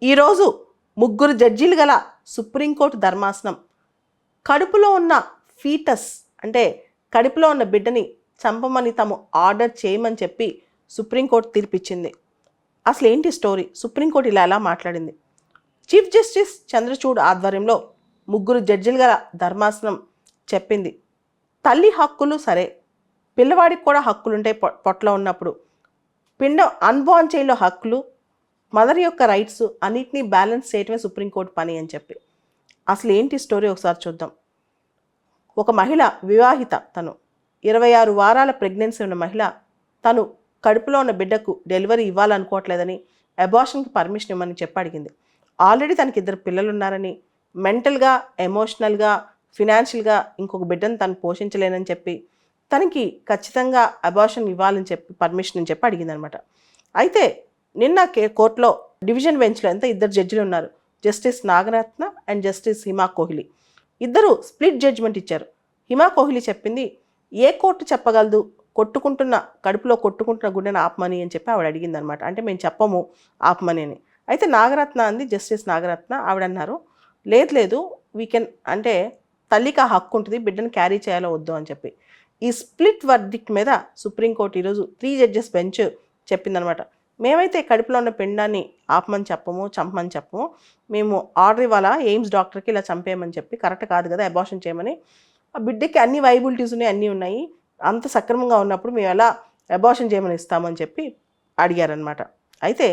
ఈరోజు ముగ్గురు జడ్జీలు గల సుప్రీంకోర్టు ధర్మాసనం కడుపులో ఉన్న ఫీటస్ అంటే కడుపులో ఉన్న బిడ్డని చంపమని తాము ఆర్డర్ చేయమని చెప్పి సుప్రీంకోర్టు తీర్పిచ్చింది. అసలు ఏంటి స్టోరీ? సుప్రీంకోర్టు ఎలా మాట్లాడింది? చీఫ్ జస్టిస్ చంద్రచూడ్ ఆధ్వర్యంలో ముగ్గురు జడ్జీలు గల ధర్మాసనం చెప్పింది, తల్లి హక్కులు సరే, పిల్లవాడికి కూడా హక్కులుంటాయి. పొట్టలో ఉన్నప్పుడు అన్బార్న్ చైల్డ్లో హక్కులు, మదర్ యొక్క రైట్స్ అన్నిటినీ బ్యాలెన్స్ చేయటమే సుప్రీంకోర్టు పని అని చెప్పి. అసలు ఏంటి స్టోరీ ఒకసారి చూద్దాం. ఒక మహిళ వివాహిత, తను 26 వారాల ప్రెగ్నెన్సీ ఉన్న మహిళ, తను కడుపులో ఉన్న బిడ్డకు డెలివరీ ఇవ్వాలనుకోవట్లేదని అబార్షన్కి పర్మిషన్ ఇవ్వమని చెప్పి అడిగింది. ఆల్రెడీ తనకి 2 పిల్లలు ఉన్నారని, మెంటల్గా, ఎమోషనల్గా, ఫినాన్షియల్గా ఇంకొక బిడ్డను తను పోషించలేనని చెప్పి తనకి ఖచ్చితంగా అబార్షన్ ఇవ్వాలని చెప్పి పర్మిషన్ అని చెప్పి అడిగింది అనమాట. అయితే నిన్న కోర్టులో డివిజన్ బెంచ్లో ఇద్దరు జడ్జిలు ఉన్నారు, justice Nagarathna and justice Hima Kohli. ఇద్దరు స్ప్లిట్ జడ్జిమెంట్ ఇచ్చారు. హిమా కోహ్లీ చెప్పింది, ఏ కోర్టు చెప్పగలదు కడుపులో కొట్టుకుంటున్న గుండెని ఆపమని అని చెప్పి ఆవిడ అడిగింది అనమాట. అంటే మేము చెప్పము ఆపమని అని. అయితే నాగరత్న అంది, జస్టిస్ నాగరత్న, ఆవిడ అన్నారు, లేదు వీ కెన్, అంటే తల్లికి ఆ హక్కు ఉంటుంది, బిడ్డను క్యారీ చేయాలో వద్దు అని చెప్పి. ఈ స్ప్లిట్ వర్డిక్ట్ మీద సుప్రీంకోర్టు ఈరోజు 3 జడ్జెస్ బెంచ్ చెప్పిందనమాట, మేమైతే కడుపులో ఉన్న పిండాన్ని ఆపమని చెప్పము, చంపమని చెప్పము, మేము ఆర్డర్ ఇవ్వాలా ఎయిమ్స్ డాక్టర్కి ఇలా చంపేయమని చెప్పి, కరెక్ట్ కాదు కదా అబార్షన్ చేయమని, ఆ బిడ్డకి అన్ని వైబిలిటీస్ ఉన్నాయి, అన్నీ ఉన్నాయి, అంత సక్రమంగా ఉన్నప్పుడు మేము ఎలా అబార్షన్ చేయమని ఇస్తామని చెప్పి అడిగారనమాట. అయితే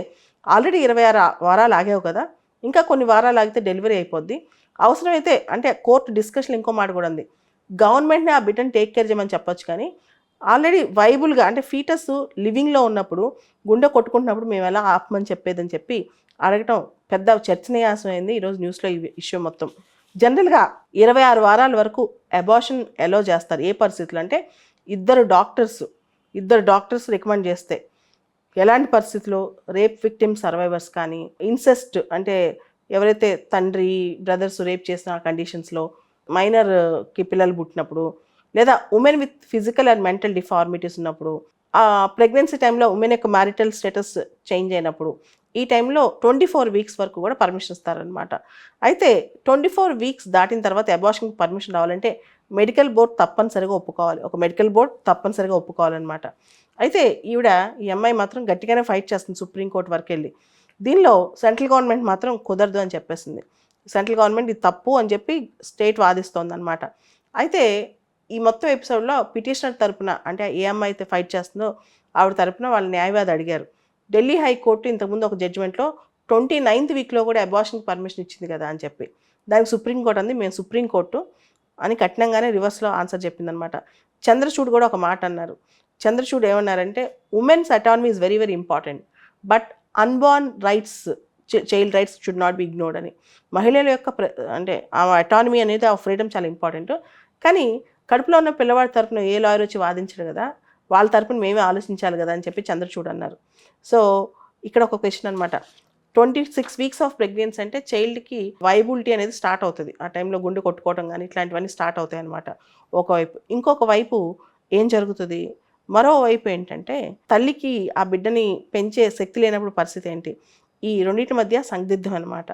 ఆల్రెడీ 26 వారాలు ఆగావు కదా, ఇంకా కొన్ని వారాలు ఆగితే డెలివరీ అయిపోద్ది, అవసరమైతే అంటే కోర్టు డిస్కషన్ ఇంకో మాట కూడా ఉంది, గవర్నమెంట్ని ఆ బిడ్డను టేక్ కేర్ చేయమని చెప్పొచ్చు, కానీ ఆల్రెడీ వైబుల్గా అంటే ఫీటస్ లివింగ్లో ఉన్నప్పుడు గుండె కొట్టుకుంటున్నప్పుడు మేము ఎలా ఆపమని చెప్పేదని చెప్పి అడగటం పెద్ద చర్చనీయాంశం అయింది ఈరోజు న్యూస్లో. ఈ ఇష్యూ మొత్తం జనరల్గా 26 వారాల వరకు అబార్షన్ ఎలో చేస్తారు. ఏ పరిస్థితులు అంటే ఇద్దరు డాక్టర్స్ రికమెండ్ చేస్తే, ఎలాంటి పరిస్థితుల్లో రేప్ విక్టిమ్ సర్వైవర్స్ కానీ, ఇన్సెస్ట్ అంటే ఎవరైతే తండ్రి బ్రదర్స్ రేప్ చేసిన కండిషన్స్లో, మైనర్కి పిల్లలు పుట్టినప్పుడు, లేదా women with physical and mental deformities ఉన్నప్పుడు, ఆ ప్రెగ్నెన్సీ టైంలో ఉమెన్ యొక్క మ్యారిటల్ స్టేటస్ చేంజ్ అయినప్పుడు, ఈ టైంలో 24 వీక్స్ వరకు కూడా పర్మిషన్ ఇస్తారనమాట. అయితే 24 వీక్స్ దాటిన తర్వాత అబార్షన్కి పర్మిషన్ రావాలంటే మెడికల్ బోర్డ్ తప్పనిసరిగా ఒప్పుకోవాలి, ఒక మెడికల్ బోర్డ్ తప్పనిసరిగా ఒప్పుకోవాలన్నమాట. అయితే ఈ అమ్మాయి మాత్రం గట్టిగానే ఫైట్ చేస్తుంది సుప్రీంకోర్టు వరకు వెళ్ళి. దీనిలో సెంట్రల్ గవర్నమెంట్ మాత్రం కుదరదు అని చెప్పేసింది. సెంట్రల్ గవర్నమెంట్ ఇది తప్పు అని చెప్పి స్టేట్ వాదిస్తోంది అనమాట. అయితే ఈ మొత్తం ఎపిసోడ్లో పిటిషనర్ తరపున, అంటే ఏ అమ్మాయి అయితే ఫైట్ చేస్తుందో ఆవిడ తరపున వాళ్ళ న్యాయవాది అడిగారు, ఢిల్లీ హైకోర్టు ఇంతకుముందు ఒక జడ్జిమెంట్లో 29th వీక్లో కూడా అబార్షన్కి పర్మిషన్ ఇచ్చింది కదా అని చెప్పి, దానికి సుప్రీంకోర్టు అంది మేము సుప్రీంకోర్టు అని కఠినంగానే రివర్స్లో ఆన్సర్ చెప్పిందనమాట. చంద్రచూడ్ కూడా ఒక మాట అన్నారు. చంద్రచూడ్ ఏమన్నారంటే, women's autonomy is very very important, but unborn rights, child rights should not be ignored అని. మహిళల యొక్క అంటే ఆ అటానమీ అనేది, ఆ ఫ్రీడమ్ చాలా ఇంపార్టెంట్, కానీ కడుపులో ఉన్న పిల్లవాడి తరపున ఏ లాయర్ వచ్చి వాదించడు కదా, వాళ్ళ తరపున మేమే ఆలోచించాలి కదా అని చెప్పి చంద్రచూడ్ అన్నారు. సో ఇక్కడ ఒక క్వశ్చన్ అనమాట, 26 వీక్స్ ఆఫ్ ప్రెగ్నెన్సీ అంటే చైల్డ్కి వైబిలిటీ అనేది స్టార్ట్ అవుతుంది, ఆ టైంలో గుండె కొట్టుకోవడం కానీ ఇట్లాంటివన్నీ స్టార్ట్ అవుతాయి అనమాట ఒకవైపు. ఇంకొక వైపు ఏం జరుగుతుంది, మరోవైపు ఏంటంటే తల్లికి ఆ బిడ్డని పెంచే శక్తి లేనప్పుడు పరిస్థితి ఏంటి, ఈ రెండింటి మధ్య సందిగ్ధం అనమాట.